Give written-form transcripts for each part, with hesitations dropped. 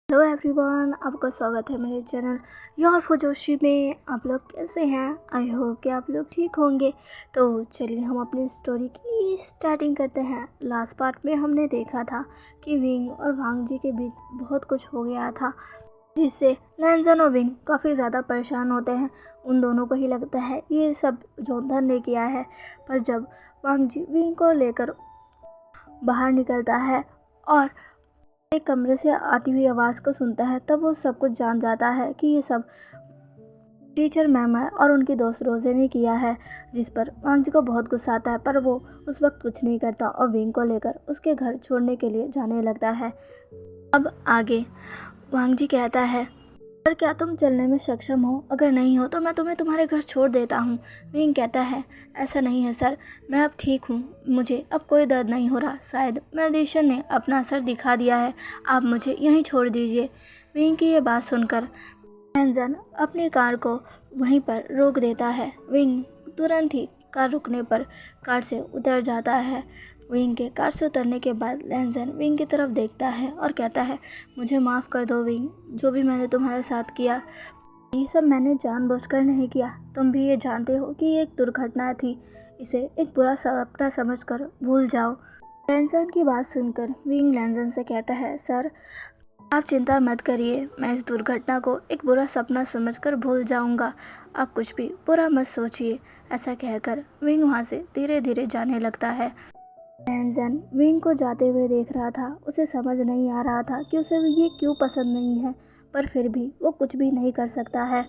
Hello everyone, आपका स्वागत है मेरे चैनल योर फुजोशी में। आप लोग कैसे हैं? आई होप कि आप लोग ठीक होंगे। तो चलिए हम अपनी स्टोरी की स्टार्टिंग करते हैं। लास्ट पार्ट में हमने देखा था कि विंग और वांग जी के बीच बहुत कुछ हो गया था, जिससे लैंजन और विंग काफ़ी ज़्यादा परेशान होते हैं। उन दोनों को ही लगता है ये सब जोनथन ने किया है। पर जब वांग जी विंग को लेकर बाहर निकलता है और एक कमरे से आती हुई आवाज़ को सुनता है, तब वो सब कुछ जान जाता है कि ये सब टीचर मैम है और उनकी दोस्त रोजे ने किया है, जिस पर वांग जी को बहुत गुस्सा आता है। पर वो उस वक्त कुछ नहीं करता और विंग को लेकर उसके घर छोड़ने के लिए जाने लगता है। अब आगे वांग जी कहता है, पर क्या तुम चलने में सक्षम हो? अगर नहीं हो तो मैं तुम्हें तुम्हारे घर छोड़ देता हूँ। विंग कहता है, ऐसा नहीं है सर, मैं अब ठीक हूँ, मुझे अब कोई दर्द नहीं हो रहा। शायद मेडिसिन ने अपना असर दिखा दिया है, आप मुझे यहीं छोड़ दीजिए। विंग की ये बात सुनकर लैंजन अपनी कार को वहीं पर रोक देता है। विंग तुरंत ही कार रुकने पर कार से उतर जाता है। विंग के कार से उतरने के बाद लैंजन विंग की तरफ देखता है और कहता है, मुझे माफ़ कर दो विंग, जो भी मैंने तुम्हारे साथ किया ये सब मैंने जानबूझकर नहीं किया। तुम भी ये जानते हो कि ये एक दुर्घटना थी, इसे एक बुरा सपना समझकर भूल जाओ। लैंजन की बात सुनकर विंग लैंजन से कहता है, सर आप चिंता मत करिए, मैं इस दुर्घटना को एक बुरा सपना समझकर भूल जाऊंगा। आप कुछ भी बुरा मत सोचिए। ऐसा कहकर विंग वहाँ से धीरे धीरे जाने लगता है। लैंजन विंग को जाते हुए देख रहा था। उसे समझ नहीं आ रहा था कि उसे ये क्यों पसंद नहीं है, पर फिर भी वो कुछ भी नहीं कर सकता है।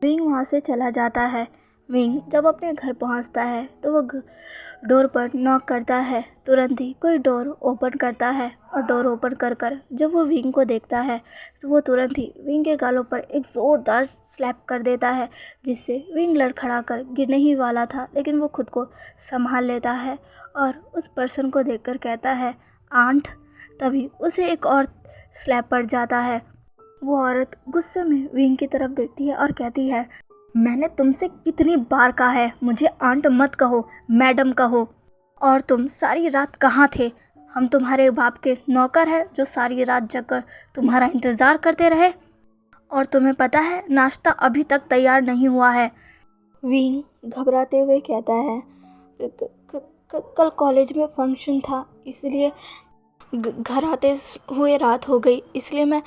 विंग वहाँ से चला जाता है। विंग जब अपने घर पहुँचता है तो वो डोर पर नॉक करता है। तुरंत ही कोई डोर ओपन करता है और डोर ओपन कर जब वो विंग को देखता है तो वो तुरंत ही विंग के गालों पर एक ज़ोरदार स्लैप कर देता है, जिससे विंग लड़खड़ा कर गिरने ही वाला था, लेकिन वो खुद को संभाल लेता है और उस पर्सन को देखकर कहता है, आंट। तभी उसे एक और स्लैप पड़ जाता है। वो औरत गुस्से में विंग की तरफ देखती है और कहती है, मैंने तुमसे कितनी बार कहा है मुझे आंट मत कहो, मैडम कहो। और तुम सारी रात कहाँ थे? हम तुम्हारे बाप के नौकर हैं जो सारी रात जगकर तुम्हारा इंतज़ार करते रहे, और तुम्हें पता है नाश्ता अभी तक तैयार नहीं हुआ है। विंग घबराते हुए कहता है, कल कॉलेज में फंक्शन था, इसलिए घर आते हुए रात हो गई, इसलिए मैं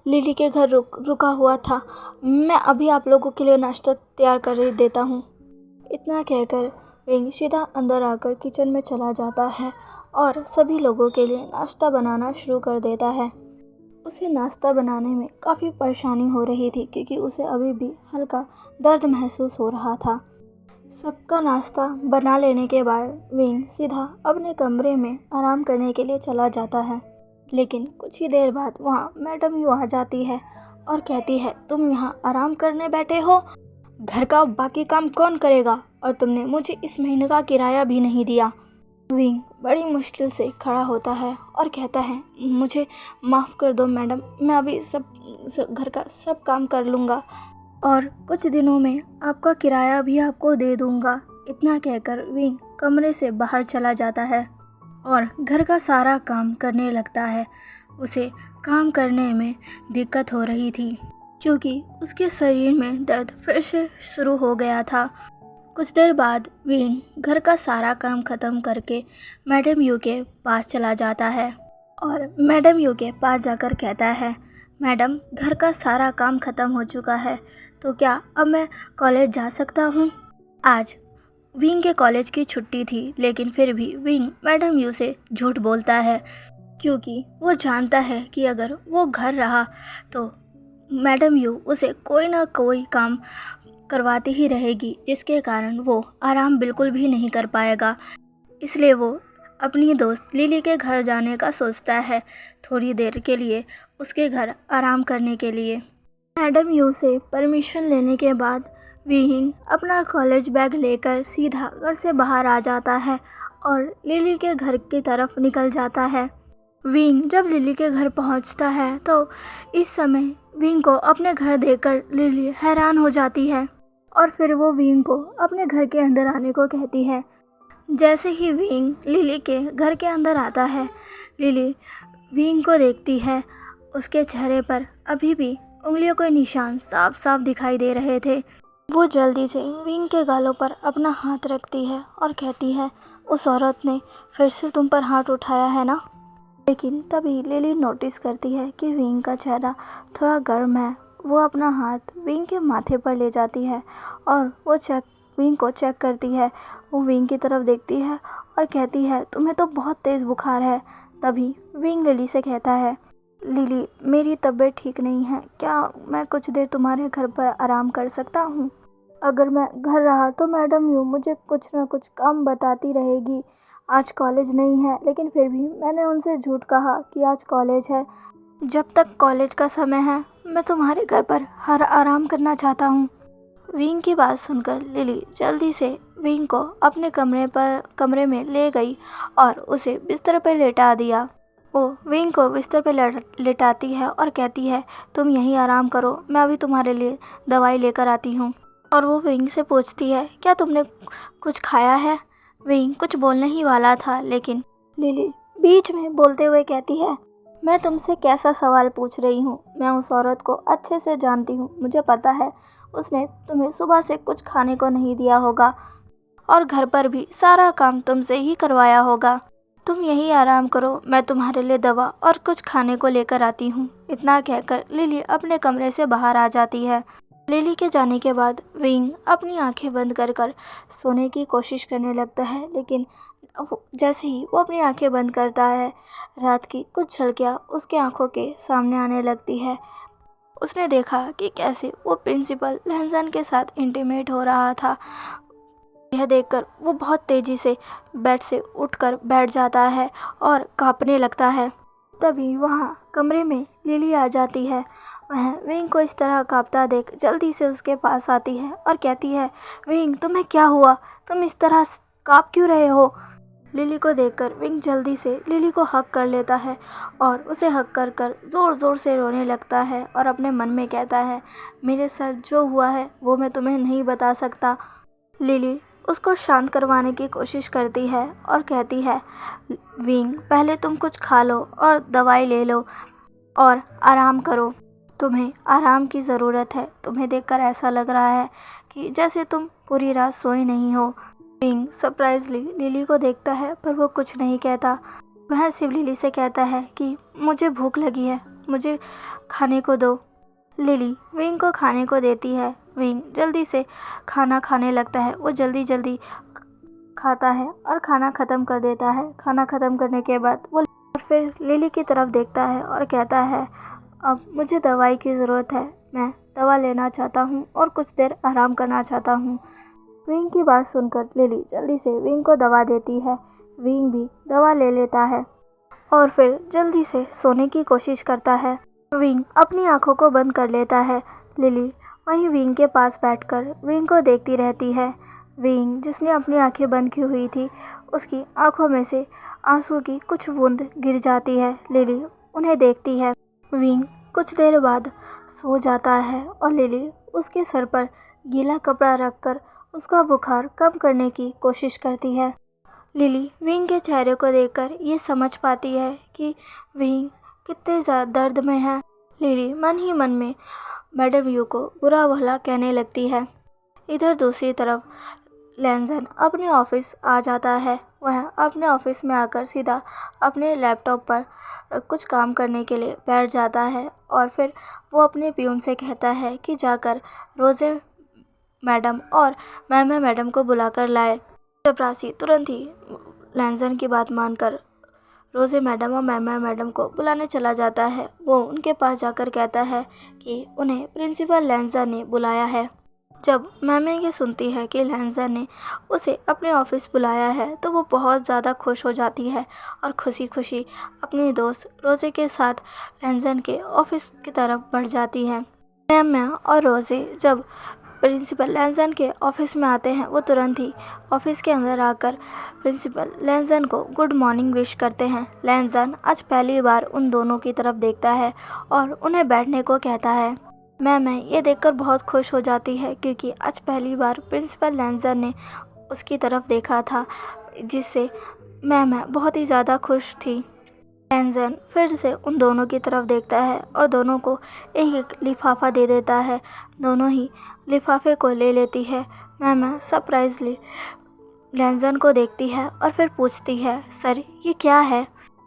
लिली के घर रुका हुआ था। मैं अभी आप लोगों के लिए नाश्ता तैयार कर देता हूँ। इतना कहकर विंग सीधा अंदर आकर किचन में चला जाता है और सभी लोगों के लिए नाश्ता बनाना शुरू कर देता है। उसे नाश्ता बनाने में काफ़ी परेशानी हो रही थी, क्योंकि उसे अभी भी हल्का दर्द महसूस हो रहा था। सबका नाश्ता बना लेने के बाद विंग सीधा अपने कमरे में आराम करने के लिए चला जाता है। लेकिन कुछ ही देर बाद वहाँ मैडम यू आ जाती है और कहती है, तुम यहाँ आराम करने बैठे हो? घर का बाकी काम कौन करेगा? और तुमने मुझे इस महीने का किराया भी नहीं दिया। विंग बड़ी मुश्किल से खड़ा होता है और कहता है, मुझे माफ़ कर दो मैडम, मैं अभी सब घर का सब काम कर लूँगा और कुछ दिनों में आपका किराया भी आपको दे दूँगा। इतना कहकर विंग कमरे से बाहर चला जाता है और घर का सारा काम करने लगता है। उसे काम करने में दिक्कत हो रही थी, क्योंकि उसके शरीर में दर्द फिर से शुरू हो गया था। कुछ देर बाद विंग घर का सारा काम ख़त्म करके मैडम यू के पास चला जाता है और मैडम यू के पास जाकर कहता है, मैडम घर का सारा काम ख़त्म हो चुका है, तो क्या अब मैं कॉलेज जा सकता हूँ? आज विंग के कॉलेज की छुट्टी थी, लेकिन फिर भी विंग मैडम यू से झूठ बोलता है, क्योंकि वो जानता है कि अगर वो घर रहा तो मैडम यू उसे कोई ना कोई काम करवाती ही रहेगी, जिसके कारण वो आराम बिल्कुल भी नहीं कर पाएगा। इसलिए वो अपनी दोस्त लिली के घर जाने का सोचता है, थोड़ी देर के लिए उसके घर आराम करने के लिए। मैडम यू से परमिशन लेने के बाद विंग अपना कॉलेज बैग लेकर सीधा घर से बाहर आ जाता है और लिली के घर की तरफ निकल जाता है। विंग जब लिली के घर पहुंचता है तो इस समय विंग को अपने घर देखकर लिली हैरान हो जाती है और फिर वो विंग को अपने घर के अंदर आने को कहती है। जैसे ही विंग लिली के घर के अंदर आता है, लिली विंग को देखती है उसके चेहरे पर अभी भी उंगलियों के निशान साफ साफ दिखाई दे रहे थे। वो जल्दी से विंग के गालों पर अपना हाथ रखती है और कहती है, उस औरत ने फिर से तुम पर हाथ उठाया है ना। लेकिन तभी लिली नोटिस करती है कि विंग का चेहरा थोड़ा गर्म है। वो अपना हाथ विंग के माथे पर ले जाती है और वो विंग को चेक करती है। वो विंग की तरफ देखती है और कहती है, तुम्हें तो बहुत तेज़ बुखार है। तभी विंग लिली से कहता है, लिली मेरी तबीयत ठीक नहीं है, क्या मैं कुछ देर तुम्हारे घर पर आराम कर सकता हूँ। अगर मैं घर रहा तो मैडम यूँ मुझे कुछ ना कुछ काम बताती रहेगी। आज कॉलेज नहीं है, लेकिन फिर भी मैंने उनसे झूठ कहा कि आज कॉलेज है। जब तक कॉलेज का समय है मैं तुम्हारे घर पर हर आराम करना चाहता हूँ। विंग की बात सुनकर लिली जल्दी से विंग को अपने कमरे में ले गई और उसे बिस्तर पर लेटा दिया। वो विंग को बिस्तर पर लेटाती है और कहती है, तुम यहीं आराम करो, मैं अभी तुम्हारे लिए दवाई लेकर आती हूँ। और वो विंग से पूछती है, क्या तुमने कुछ खाया है। विंग कुछ बोलने ही वाला था, लेकिन लिली बीच में बोलते हुए कहती है, मैं तुमसे कैसा सवाल पूछ रही हूँ। मैं उस औरत को अच्छे से जानती हूँ। मुझे पता है उसने तुम्हें सुबह से कुछ खाने को नहीं दिया होगा और घर पर भी सारा काम तुमसे ही करवाया होगा। तुम यही आराम करो, मैं तुम्हारे लिए दवा और कुछ खाने को लेकर आती हूँ। इतना कहकर लिली अपने कमरे से बाहर आ जाती है। लिली के जाने के बाद विंग अपनी आंखें बंद कर सोने की कोशिश करने लगता है, लेकिन जैसे ही वो अपनी आंखें बंद करता है, रात की कुछ झलकियाँ उसके आंखों के सामने आने लगती है। उसने देखा कि कैसे वो प्रिंसिपल लहजन के साथ इंटीमेट हो रहा था। यह देखकर वो बहुत तेज़ी से बेड से उठकर बैठ जाता है और कांपने लगता है। तभी वहाँ कमरे में लिली आ जाती है। वह विंग को इस तरह कांपता देख जल्दी से उसके पास आती है और कहती है, विंग तुम्हें क्या हुआ, तुम इस तरह कांप क्यों रहे हो। लिली को देखकर विंग जल्दी से लिली को हक कर लेता है और उसे हक कर ज़ोर ज़ोर से रोने लगता है और अपने मन में कहता है, मेरे साथ जो हुआ है वो मैं तुम्हें नहीं बता सकता। लिली उसको शांत करवाने की कोशिश करती है और कहती है, विंग पहले तुम कुछ खा लो और दवाई ले लो और आराम करो। तुम्हें आराम की ज़रूरत है। तुम्हें देखकर ऐसा लग रहा है कि जैसे तुम पूरी रात सोई नहीं हो। विंग सरप्राइजली लिली को देखता है, पर वो कुछ नहीं कहता। वह सिर्फ लिली से कहता है कि मुझे भूख लगी है, मुझे खाने को दो। लिली विंग को खाने को देती है। विंग जल्दी से खाना खाने लगता है। वो जल्दी खाता है और खाना ख़त्म कर देता है। खाना ख़त्म करने के बाद वो फिर लिली की तरफ देखता है और कहता है, अब मुझे दवाई की ज़रूरत है, मैं दवा लेना चाहता हूँ और कुछ देर आराम करना चाहता हूँ। विंग की बात सुनकर लिली जल्दी से विंग को दवा देती है। विंग भी दवा ले लेता है और फिर जल्दी से सोने की कोशिश करता है। विंग अपनी आंखों को बंद कर लेता है। लिली वहीं विंग के पास बैठकर विंग को देखती रहती है। विंग जिसने अपनी आंखें बंद की हुई थी, उसकी आंखों में से आंसू की कुछ बूंद गिर जाती है। लिली उन्हें देखती है। विंग कुछ देर बाद सो जाता है और लिली उसके सर पर गीला कपड़ा रखकर उसका बुखार कम करने की कोशिश करती है। लिली विंग के चेहरे को देखकर ये समझ पाती है कि विंग कितने ज़्यादा दर्द में है। लिली मन ही मन में मैडम यू को बुरा भला कहने लगती है। इधर दूसरी तरफ लैंजन अपने ऑफिस आ जाता है। वह अपने ऑफिस में आकर सीधा अपने लैपटॉप पर कुछ काम करने के लिए बैठ जाता है और फिर वो अपने पियून से कहता है कि जाकर रोज़े मैडम और मैडम को बुलाकर लाए। चपरासी तुरंत ही लैंजन की बात मानकर रोज़े मैडम और मैडम को बुलाने चला जाता है। वो उनके पास जाकर कहता है कि उन्हें प्रिंसिपल लैंजन ने बुलाया है। जब मैम ये सुनती है कि लैंजन ने उसे अपने ऑफिस बुलाया है, तो वो बहुत ज़्यादा खुश हो जाती है और खुशी खुशी अपनी दोस्त रोज़े के साथ लैंजन के ऑफिस की तरफ बढ़ जाती है। मैम और रोज़े जब प्रिंसिपल लैंजन के ऑफिस में आते हैं, वो तुरंत ही ऑफिस के अंदर आकर प्रिंसिपल लैंजन को गुड मॉर्निंग विश करते हैं। लैंजन आज पहली बार उन दोनों की तरफ देखता है और उन्हें बैठने को कहता है। मैम ये देखकर बहुत खुश हो जाती है, क्योंकि आज पहली बार प्रिंसिपल लैंजन ने उसकी तरफ देखा था, जिससे मैम बहुत ही ज़्यादा खुश थी। लैंजन फिर से उन दोनों की तरफ देखता है और दोनों को एक एक लिफाफा दे देता है। दोनों ही लिफाफे को ले लेती है। मैम सरप्राइजली लैंजन को देखती है और फिर पूछती है, सर ये क्या है?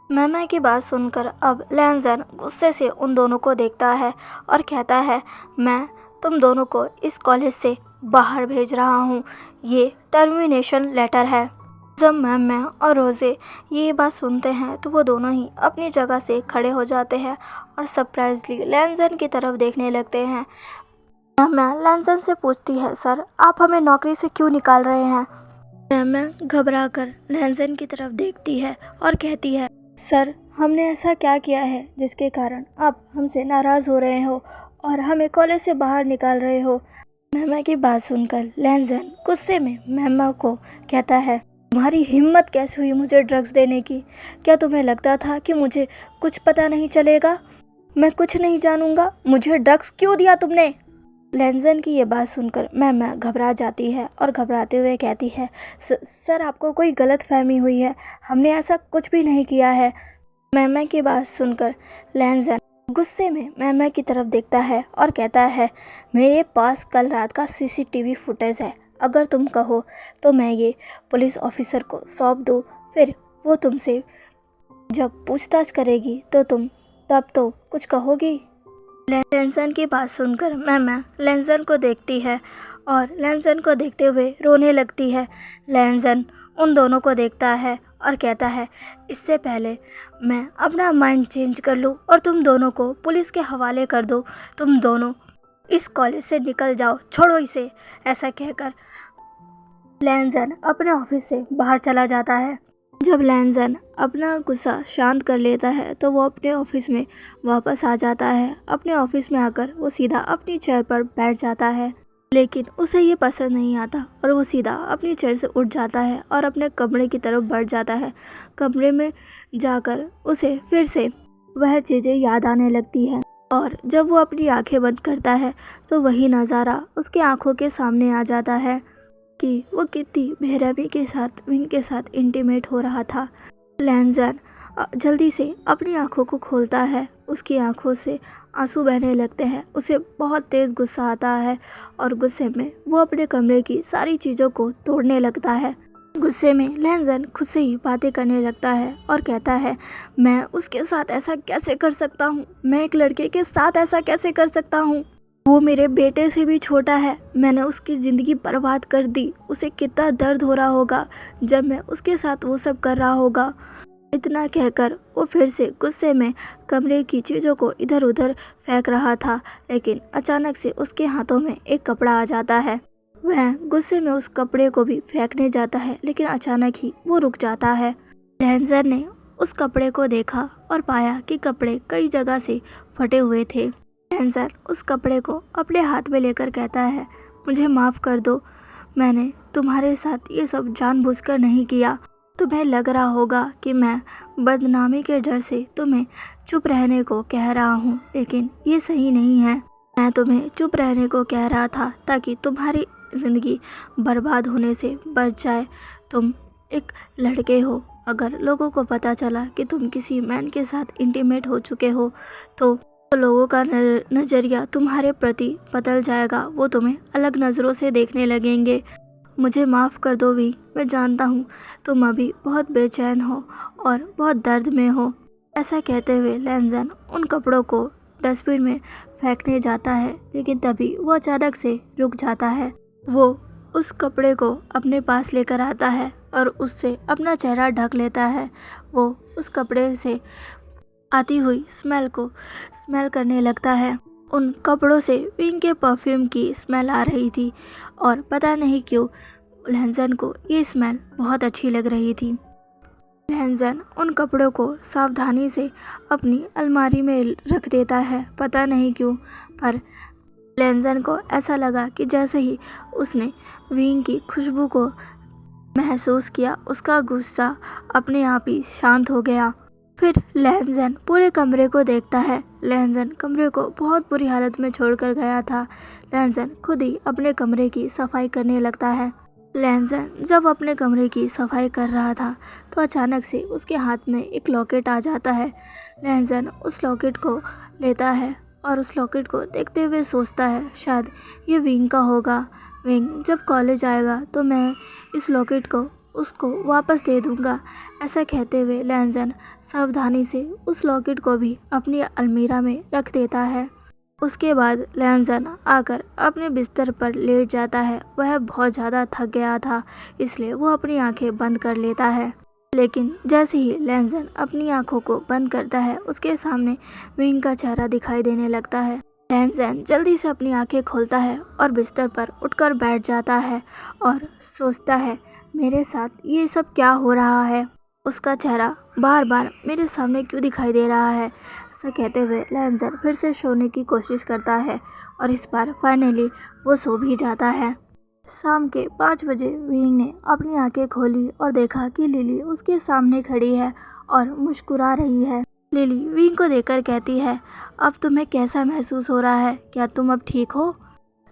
मैम की बात सुनकर अब लैंजन गुस्से से उन दोनों को देखता है और कहता है, मैं तुम दोनों को इस कॉलेज से बाहर भेज रहा हूँ। ये टर्मिनेशन लेटर है। जब मैम और रोज़े ये बात सुनते हैं तो वो दोनों ही अपनी जगह से खड़े हो जाते हैं और सरप्राइजली लैंजन की तरफ देखने लगते हैं। मैम लैंजन से पूछती है, सर आप हमें नौकरी से क्यों निकाल रहे हैं? मैम घबरा कर लैंजन की तरफ देखती है और कहती है, सर हमने ऐसा क्या किया है जिसके कारण आप हमसे नाराज़ हो रहे हो और हमें कॉलेज से बाहर निकाल रहे हो? मैम की बात सुनकर लैंजन गुस्से में मैम को कहता है, तुम्हारी हिम्मत कैसे हुई मुझे ड्रग्स देने की? क्या तुम्हें लगता था कि मुझे कुछ पता नहीं चलेगा? मैं कुछ नहीं जानूंगा। मुझे ड्रग्स क्यों दिया तुमने? लैंजन की ये बात सुनकर मैम घबरा जाती है और घबराते हुए कहती है, सर आपको कोई गलत फहमी हुई है। हमने ऐसा कुछ भी नहीं किया है। मैम की बात सुनकर लैंजन गुस्से में मैम की तरफ देखता है और कहता है, मेरे पास कल रात का सीसीटीवी फुटेज है। अगर तुम कहो तो मैं ये पुलिस ऑफिसर को सौंप दूँ, फिर वो तुमसे जब पूछताछ करेगी तो तुम तब तो कुछ कहोगी। लैंजन की बात सुनकर मैम लैंजन को देखती है और लैंजन को देखते हुए रोने लगती है। लैंजन उन दोनों को देखता है और कहता है, इससे पहले मैं अपना माइंड चेंज कर लूँ और तुम दोनों को पुलिस के हवाले कर दो, तुम दोनों इस कॉलेज से निकल जाओ, छोड़ो इसे। ऐसा कहकर लैंजन अपने ऑफिस से बाहर चला जाता है। जब लैंजन अपना गुस्सा शांत कर लेता है तो वो अपने ऑफिस में वापस आ जाता है। अपने ऑफिस में आकर वो सीधा अपनी चेयर पर बैठ जाता है, लेकिन उसे ये पसंद नहीं आता और वो सीधा अपनी चेयर से उठ जाता है और अपने कमरे की तरफ बढ़ जाता है। कमरे में जाकर उसे फिर से वह चीज़ें याद आने लगती हैं और जब वो अपनी आंखें बंद करता है तो वही नज़ारा उसकी आंखों के सामने आ जाता है कि वो कितनी बेरहमी के साथ विंग के साथ इंटीमेट हो रहा था। लैंजन जल्दी से अपनी आंखों को खोलता है। उसकी आंखों से आंसू बहने लगते हैं। उसे बहुत तेज़ गुस्सा आता है और गुस्से में वो अपने कमरे की सारी चीज़ों को तोड़ने लगता है। गुस्से में लैंजन खुद से ही बातें करने लगता है और कहता है, मैं उसके साथ ऐसा कैसे कर सकता हूँ? मैं एक लड़के के साथ ऐसा कैसे कर सकता हूँ? वो मेरे बेटे से भी छोटा है। मैंने उसकी ज़िंदगी बर्बाद कर दी। उसे कितना दर्द हो रहा होगा जब मैं उसके साथ वो सब कर रहा होगा। इतना कहकर वो फिर से गुस्से में कमरे की चीज़ों को इधर उधर फेंक रहा था, लेकिन अचानक से उसके हाथों में एक कपड़ा आ जाता है। वह गुस्से में उस कपड़े को भी फेंकने जाता है, लेकिन अचानक ही वो रुक जाता है। लैंजन ने उस कपड़े को देखा और पाया कि कपड़े कई जगह से फटे हुए थे। लैंजन उस कपड़े को अपने हाथ में लेकर कहता है, मुझे माफ़ कर दो, मैंने तुम्हारे साथ ये सब जानबूझकर नहीं किया। तुम्हें लग रहा होगा कि मैं बदनामी के डर से तुम्हें चुप रहने को कह रहा हूँ, लेकिन ये सही नहीं है। मैं तुम्हें चुप रहने को कह रहा था ताकि तुम्हारी ज़िंदगी बर्बाद होने से बच जाए। तुम एक लड़के हो, अगर लोगों को पता चला कि तुम किसी मैन के साथ इंटीमेट हो चुके हो तो लोगों का नज़रिया तुम्हारे प्रति बदल जाएगा। वो तुम्हें अलग नज़रों से देखने लगेंगे। मुझे माफ़ कर दो वी, मैं जानता हूँ तुम अभी बहुत बेचैन हो और बहुत दर्द में हो। ऐसा कहते हुए लैंजन उन कपड़ों को डस्टबिन में फेंकने जाता है, लेकिन तभी वो अचानक से रुक जाता है। वो उस कपड़े को अपने पास लेकर आता है और उससे अपना चेहरा ढक लेता है। वो उस कपड़े से आती हुई स्मेल को स्मेल करने लगता है। उन कपड़ों से विंग के परफ्यूम की स्मेल आ रही थी और पता नहीं क्यों लैंजन को ये स्मेल बहुत अच्छी लग रही थी। लैंजन उन कपड़ों को सावधानी से अपनी अलमारी में रख देता है। पता नहीं क्यों, पर लैंजन को ऐसा लगा कि जैसे ही उसने विंग की खुशबू को महसूस किया, उसका गुस्सा अपने आप ही शांत हो गया। फिर लैंजन पूरे कमरे को देखता है। लैंजन कमरे को बहुत बुरी हालत में छोड़कर गया था। लैंजन खुद ही अपने कमरे की सफाई करने लगता है। लैंजन जब अपने कमरे की सफाई कर रहा था तो अचानक से उसके हाथ में एक लॉकेट आ जाता है। लैंजन उस लॉकेट को लेता है और उस लॉकेट को देखते हुए सोचता है शायद ये विंग का होगा। विंग जब कॉलेज आएगा तो मैं इस लॉकेट को उसको वापस दे दूंगा। ऐसा कहते हुए लैंजन सावधानी से उस लॉकेट को भी अपनी अलमीरा में रख देता है। उसके बाद लैंजन आकर अपने बिस्तर पर लेट जाता है। वह बहुत ज़्यादा थक गया था, इसलिए वो अपनी आंखें बंद कर लेता है। लेकिन जैसे ही लैंजन अपनी आंखों को बंद करता है उसके सामने विंग का चेहरा दिखाई देने लगता है। लैंजन जल्दी से अपनी आंखें खोलता है और बिस्तर पर उठकर बैठ जाता है और सोचता है मेरे साथ ये सब क्या हो रहा है। उसका चेहरा बार बार मेरे सामने क्यों दिखाई दे रहा है। ऐसा कहते हुए लैंजन फिर से सोने की कोशिश करता है और इस बार फाइनली वो सो भी जाता है। शाम के 5 बजे विंग ने अपनी आंखें खोली और देखा कि लिली उसके सामने खड़ी है और मुस्कुरा रही है। लिली विंग को देखकर कहती है अब तुम्हें कैसा महसूस हो रहा है, क्या तुम अब ठीक हो।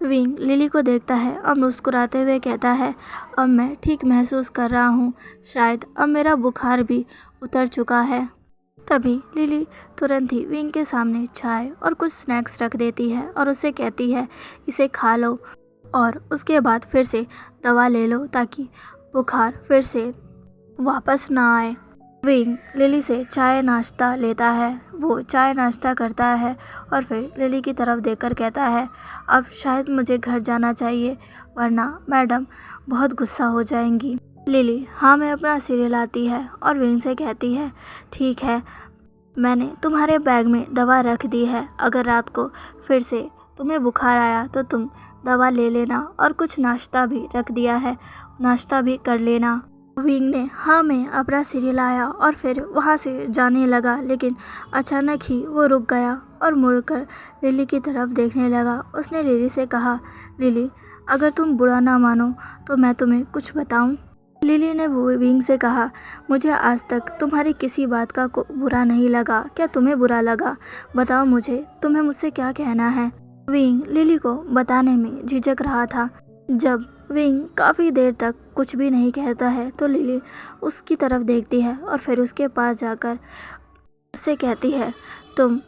विंग लिली को देखता है और मुस्कुराते हुए कहता है अब मैं ठीक महसूस कर रहा हूँ, शायद अब मेरा बुखार भी उतर चुका है। तभी लिली तुरंत ही विंग के सामने चाय और कुछ स्नैक्स रख देती है और उसे कहती है इसे खा लो और उसके बाद फिर से दवा ले लो ताकि बुखार फिर से वापस ना आए। विंग लिली से चाय नाश्ता लेता है। वो चाय नाश्ता करता है और फिर लिली की तरफ देखकर कहता है अब शायद मुझे घर जाना चाहिए वरना मैडम बहुत गुस्सा हो जाएंगी। लिली हाँ में अपना सिर हिलाती है और विंग से कहती है ठीक है, मैंने तुम्हारे बैग में दवा रख दी है, अगर रात को फिर से तुम्हें बुखार आया तो तुम दवा ले लेना और कुछ नाश्ता भी रख दिया है, नाश्ता भी कर लेना। विंग ने हाँ में अपना सिर हिलाया और फिर वहाँ से जाने लगा, लेकिन अचानक ही वो रुक गया और मुड़कर लिली की तरफ देखने लगा। उसने लिली से कहा लिली अगर तुम बुरा ना मानो तो मैं तुम्हें कुछ बताऊं। लिली ने वो विंग से कहा मुझे आज तक तुम्हारी किसी बात का बुरा नहीं लगा, क्या तुम्हें बुरा लगा, बताओ मुझे, तुम्हें मुझसे क्या कहना है। विंग लिली को बताने में झिझक रहा था। जब विंग काफ़ी देर तक कुछ भी नहीं कहता है तो लिली उसकी तरफ देखती है और फिर उसके पास जाकर उससे कहती है तुम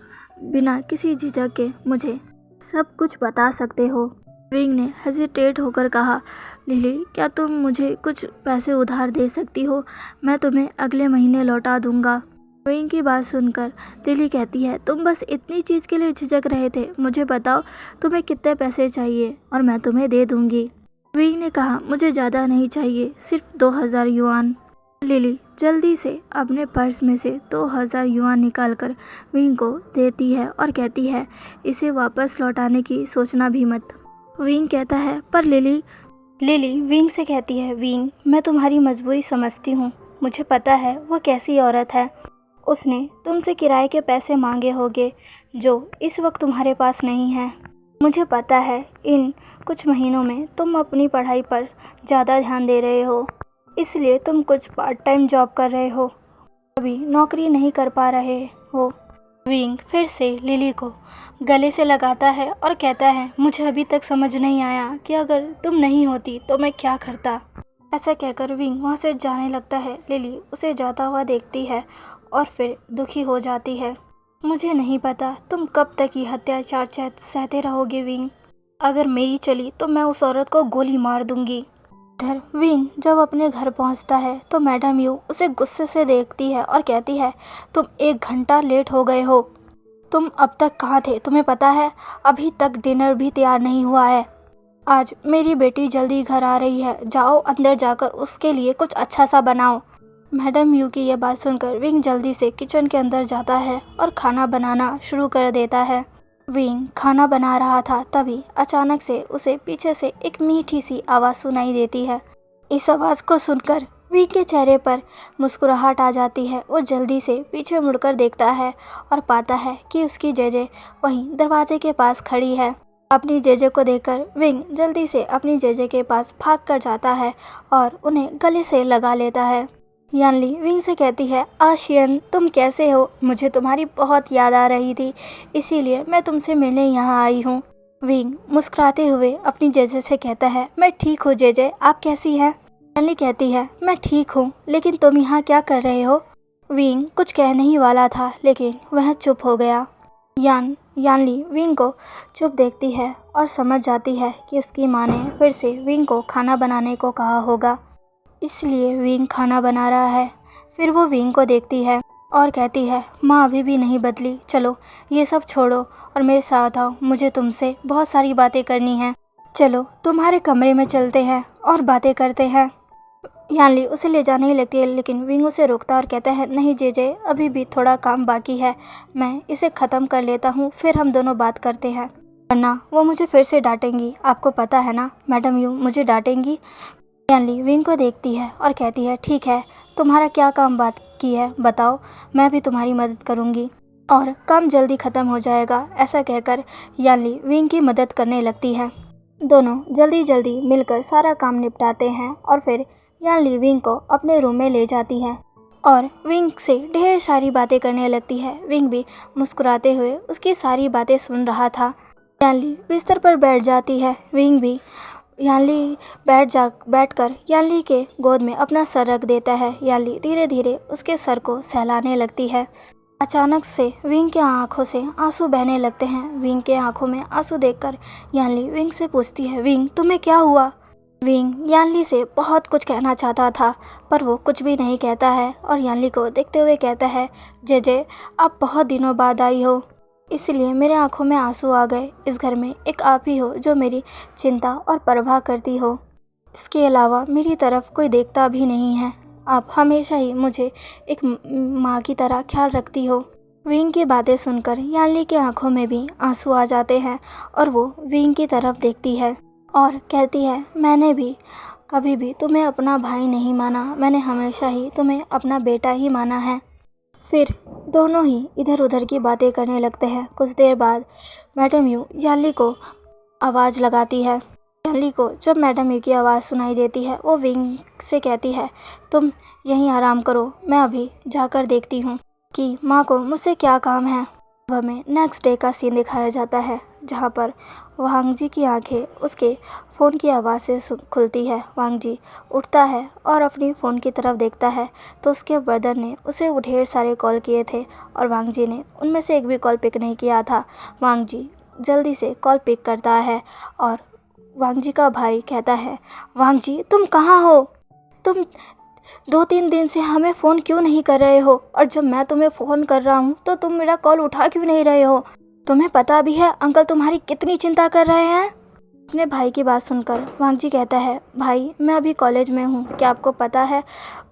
बिना किसी झिझक के मुझे सब कुछ बता सकते हो। विंग ने हेजिटेट होकर कहा लिली क्या तुम मुझे कुछ पैसे उधार दे सकती हो, मैं तुम्हें अगले महीने लौटा दूंगा। विंग की बात सुनकर लिली कहती है तुम बस इतनी चीज़ के लिए झिझक रहे थे, मुझे बताओ तुम्हें कितने पैसे चाहिए और मैं तुम्हें दे दूंगी। विंग ने कहा मुझे ज़्यादा नहीं चाहिए, सिर्फ 2000 युआन। लिली जल्दी से अपने पर्स में से 2000 युआन निकालकर विंग को देती है और कहती है इसे वापस लौटाने की सोचना भी मत। विंग कहता है पर लिली विंग से कहती है विंग मैं तुम्हारी मजबूरी समझती हूँ, मुझे पता है वो कैसी औरत है, उसने तुमसे किराए के पैसे मांगे होंगे जो इस वक्त तुम्हारे पास नहीं है। मुझे पता है इन कुछ महीनों में तुम अपनी पढ़ाई पर ज़्यादा ध्यान दे रहे हो, इसलिए तुम कुछ पार्ट टाइम जॉब कर रहे हो, अभी नौकरी नहीं कर पा रहे हो। विंग फिर से लिली को गले से लगाता है और कहता है मुझे अभी तक समझ नहीं आया कि अगर तुम नहीं होती तो मैं क्या करता। ऐसा कहकर विंग वहाँ से जाने लगता है। लिली उसे जाता हुआ देखती है और फिर दुखी हो जाती है। मुझे नहीं पता तुम कब तक ये अत्याचार सहते रहोगे विंग, अगर मेरी चली तो मैं उस औरत को गोली मार दूंगी। इधर विंग जब अपने घर पहुंचता है तो मैडम यू उसे गुस्से से देखती है और कहती है तुम 1 घंटा लेट हो गए हो, तुम अब तक कहाँ थे, तुम्हें पता है अभी तक डिनर भी तैयार नहीं हुआ है, आज मेरी बेटी जल्दी घर आ रही है, जाओ अंदर जाकर उसके लिए कुछ अच्छा सा बनाओ। मैडम यू की यह बात सुनकर विंग जल्दी से किचन के अंदर जाता है और खाना बनाना शुरू कर देता है। विंग खाना बना रहा था तभी अचानक से उसे पीछे से एक मीठी सी आवाज़ सुनाई देती है। इस आवाज़ को सुनकर विंग के चेहरे पर मुस्कुराहट आ जाती है। वो जल्दी से पीछे मुड़कर देखता है और पाता है कि उसकी जेजे वहीं दरवाजे के पास खड़ी है। अपनी जेजे को देखकर विंग जल्दी से अपनी जेजे के पास भाग कर जाता है और उन्हें गले से लगा लेता है। यानली विंग से कहती है आशियन तुम कैसे हो, मुझे तुम्हारी बहुत याद आ रही थी, इसीलिए मैं तुमसे मिलने यहाँ आई हूँ। विंग मुस्कुराते हुए अपनी जेजे से कहता है, मैं ठीक हूँ जेजे, आप कैसी हैं? यानली कहती है, मैं ठीक हूँ, लेकिन तुम यहाँ क्या कर रहे हो? विंग कुछ कहने ही वाला था, लेकिन वह चुप हो गया। यानली विंग को चुप देखती है और समझ जाती है कि उसकी माँ ने फिर से विंग को खाना बनाने को कहा होगा, इसलिए विंग खाना बना रहा है। फिर वो विंग को देखती है और कहती है, माँ अभी भी नहीं बदली, चलो ये सब छोड़ो और मेरे साथ आओ, मुझे तुमसे बहुत सारी बातें करनी हैं। चलो तुम्हारे कमरे में चलते हैं और बातें करते हैं। यानली उसे ले जाने ही लगती है, लेकिन विंग उसे रोकता और कहता है, नहीं जेजे, अभी भी थोड़ा काम बाकी है, मैं इसे ख़त्म कर लेता हूँ, फिर हम दोनों बात करते हैं, वरना वो मुझे फिर से डांटेंगी। आपको पता है ना, मैडम यू मुझे डांटेंगी। यानली विंग को देखती है और कहती है, ठीक है, तुम्हारा क्या काम बाकी है बताओ, मैं भी तुम्हारी मदद करूँगी और काम जल्दी ख़त्म हो जाएगा। ऐसा कहकर यानली विंग की मदद करने लगती है। दोनों जल्दी जल्दी मिलकर सारा काम निपटाते हैं और फिर यानली विंग को अपने रूम में ले जाती है और विंग से ढेर सारी बातें करने लगती है। विंग भी मुस्कुराते हुए उसकी सारी बातें सुन रहा था। यानली बिस्तर पर बैठ जाती है। विंग भी यानली बैठकर यानली के गोद में अपना सर रख देता है। यानली धीरे धीरे उसके सर को सहलाने लगती है। अचानक से विंग के आंखों से आंसू बहने लगते हैं। विंग के आंखों में आंसू देखकर यानली विंग से पूछती है, विंग तुम्हें क्या हुआ? विंग यानली से बहुत कुछ कहना चाहता था, पर वो कुछ भी नहीं कहता है और यानली को देखते हुए कहता है, जेजे आप बहुत दिनों बाद आई हो, इसलिए मेरे आंखों में आंसू आ गए। इस घर में एक आप ही हो जो मेरी चिंता और परवाह करती हो, इसके अलावा मेरी तरफ कोई देखता भी नहीं है। आप हमेशा ही मुझे एक माँ की तरह ख्याल रखती हो। विंग की बातें सुनकर यानली की आंखों में भी आंसू आ जाते हैं और वो विंग की तरफ देखती है और कहती है, मैंने भी कभी भी तुम्हें अपना भाई नहीं माना, मैंने हमेशा ही तुम्हें अपना बेटा ही माना है। फिर दोनों ही इधर उधर की बातें करने लगते हैं। कुछ देर बाद मैडम यू यानली को आवाज़ लगाती है। यानली को जब मैडम यू की आवाज़ सुनाई देती है, वो विंग से कहती है, तुम यहीं आराम करो, मैं अभी जाकर देखती हूँ कि माँ को मुझसे क्या काम है। अब हमें नेक्स्ट डे का सीन दिखाया जाता है, जहाँ पर वांग जी की आंखें उसके फ़ोन की आवाज़ से खुलती है। वांग जी उठता है और अपनी फ़ोन की तरफ देखता है तो उसके ब्रदर ने उसे ढेर सारे कॉल किए थे और वांग जी ने उनमें से एक भी कॉल पिक नहीं किया था। वांग जी जल्दी से कॉल पिक करता है और वांग जी का भाई कहता है, वांग जी तुम कहाँ हो? तुम 2-3 दिन से हमें फ़ोन क्यों नहीं कर रहे हो? और जब मैं तुम्हें फ़ोन कर रहा हूँ तो तुम मेरा कॉल उठा क्यों नहीं रहे हो? तुम्हें पता भी है अंकल तुम्हारी कितनी चिंता कर रहे हैं? अपने भाई की बात सुनकर वांग जी कहता है, भाई मैं अभी कॉलेज में हूँ, क्या आपको पता है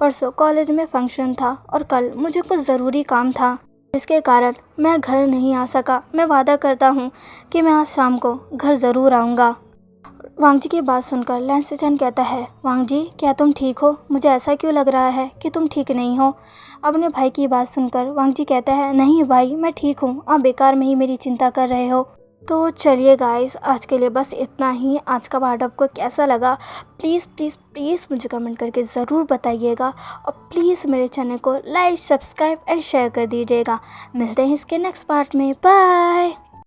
परसों कॉलेज में फंक्शन था और कल मुझे कुछ ज़रूरी काम था, जिसके कारण मैं घर नहीं आ सका। मैं वादा करता हूँ कि मैं आज शाम को घर ज़रूर आऊँगा। वांग जी की बात सुनकर लैंसचन कहता है, वांग जी क्या तुम ठीक हो? मुझे ऐसा क्यों लग रहा है कि तुम ठीक नहीं हो। अपने भाई की बात सुनकर वांग जी कहता है, नहीं भाई मैं ठीक हूँ, आप बेकार में ही मेरी चिंता कर रहे हो। तो चलिए गाइस, आज के लिए बस इतना ही। आज का पार्ट आपको कैसा लगा प्लीज़ प्लीज़ प्लीज़ मुझे कमेंट करके ज़रूर बताइएगा और प्लीज़ मेरे चैनल को लाइक, सब्सक्राइब एंड शेयर कर दीजिएगा। मिलते हैं इसके नेक्स्ट पार्ट में, बाय।